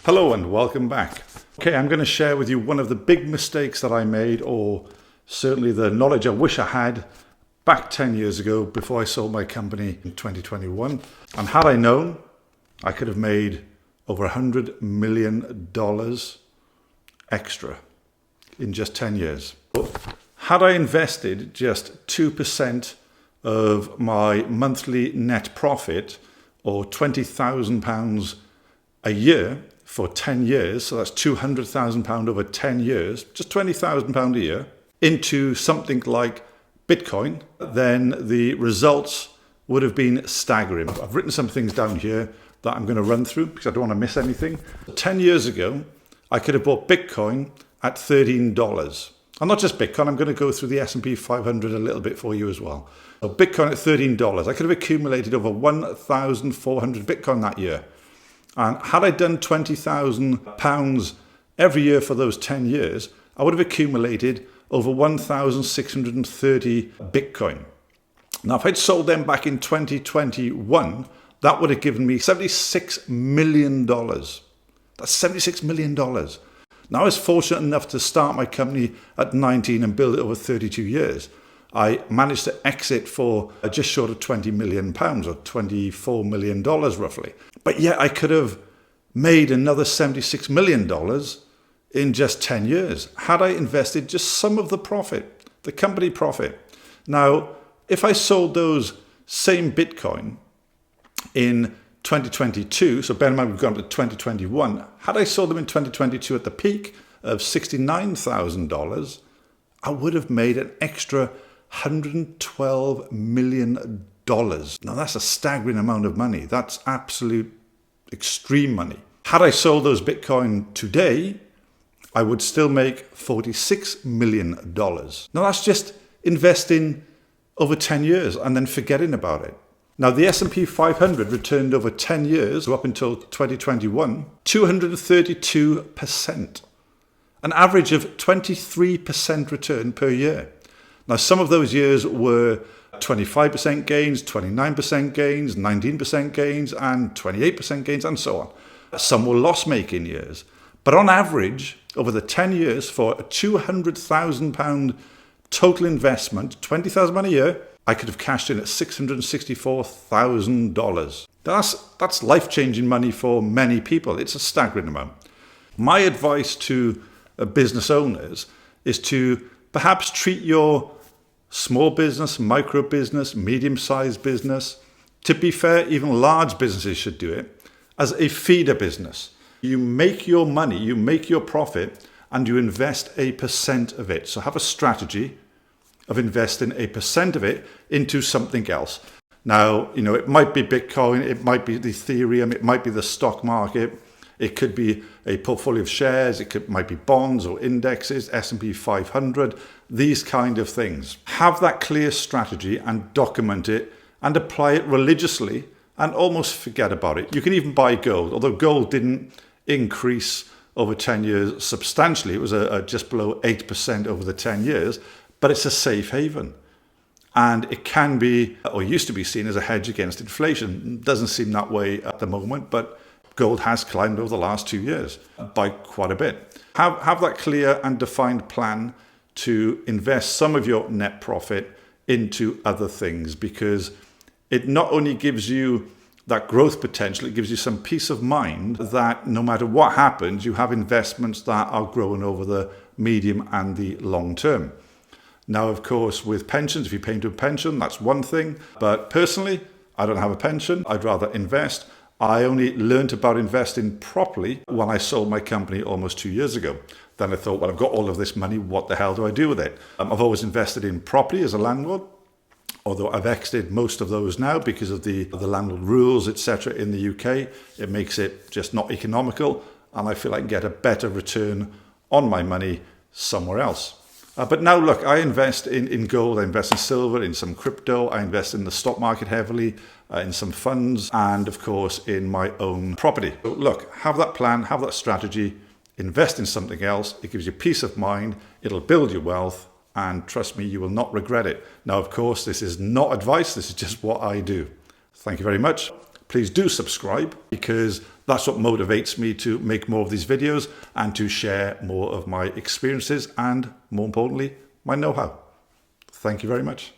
Hello and welcome back. Okay, I'm going to share with you one of the big mistakes that I made, or certainly the knowledge I wish I had back 10 years ago before I sold my company in 2021. And had I known, I could have made over $100 million extra in just 10 years. Had I invested just 2% of my monthly net profit, or £20,000 a year for 10 years, so that's £200,000 over 10 years, just £20,000 a year, into something like Bitcoin, then the results would have been staggering. I've written some things down here that I'm going to run through because I don't want to miss anything. 10 years ago, I could have bought Bitcoin at $13. And not just Bitcoin, I'm going to go through the S&P 500 a little bit for you as well. So Bitcoin at $13, I could have accumulated over 1,400 Bitcoin that year. And had I done £20,000 every year for those 10 years, I would have accumulated over 1,630 Bitcoin. Now, if I'd sold them back in 2021, that would have given me $76 million. That's $76 million. Now, I was fortunate enough to start my company at 19 and build it over 32 years. I managed to exit for just short of £20 million, or $24 million roughly. But yet I could have made another $76 million in just 10 years had I invested just some of the profit, the company profit. Now, if I sold those same Bitcoin in 2022, so bear in mind we've gone to 2021, had I sold them in 2022 at the peak of $69,000, I would have made an extra $112 million. Now that's a staggering amount of money. That's absolute extreme money. Had I sold those Bitcoin today, I would still make $46 million. Now that's just investing over 10 years and then forgetting about it. Now the S&P 500 returned over 10 years, up until 2021, 232%. An average of 23% return per year. Now, some of those years were 25% gains, 29% gains, 19% gains, and 28% gains, and so on. Some were loss-making years. But on average, over the 10 years, for a £200,000 total investment, £20,000 a year, I could have cashed in at $664,000. That's life-changing money for many people. It's a staggering amount. My advice to business owners is to perhaps treat your small business, micro business, medium-sized business, to be fair, even large businesses should do it, as a feeder business. You make your money, you make your profit, and you invest a percent of it. So have a strategy of investing a percent of it into something else. Now, it might be Bitcoin, it might be the Ethereum, it might be the stock market, it could be a portfolio of shares, might be bonds or indexes, S&P 500, these kind of things. Have that clear strategy and document it and apply it religiously and almost forget about it. You can even buy gold, although gold didn't increase over 10 years substantially. It was just below 8% over the 10 years, but it's a safe haven. And it can be, or used to be seen as a hedge against inflation. It doesn't seem that way at the moment, but gold has climbed over the last 2 years by quite a bit. Have that clear and defined plan to invest some of your net profit into other things, because it not only gives you that growth potential, it gives you some peace of mind that no matter what happens, you have investments that are growing over the medium and the long term. Now, of course, with pensions, if you pay into a pension, that's one thing. But personally, I don't have a pension. I'd rather invest. I only learned about investing properly when I sold my company almost 2 years ago. Then I thought, well, I've got all of this money. What the hell do I do with it? I've always invested in property as a landlord, although I've exited most of those now because of the landlord rules, etc. in the UK. It makes it just not economical, and I feel I can get a better return on my money somewhere else. But now, look, I invest in gold, I invest in silver, in some crypto, I invest in the stock market heavily, in some funds, and of course in my own property. So look, have that plan, have that strategy, invest in something else. It gives you peace of mind, it'll build your wealth, and trust me, you will not regret it. Now, of course, this is not advice, this is just what I do. Thank you very much. please do subscribe, because that's what motivates me to make more of these videos and to share more of my experiences and, more importantly, my know-how. Thank you very much.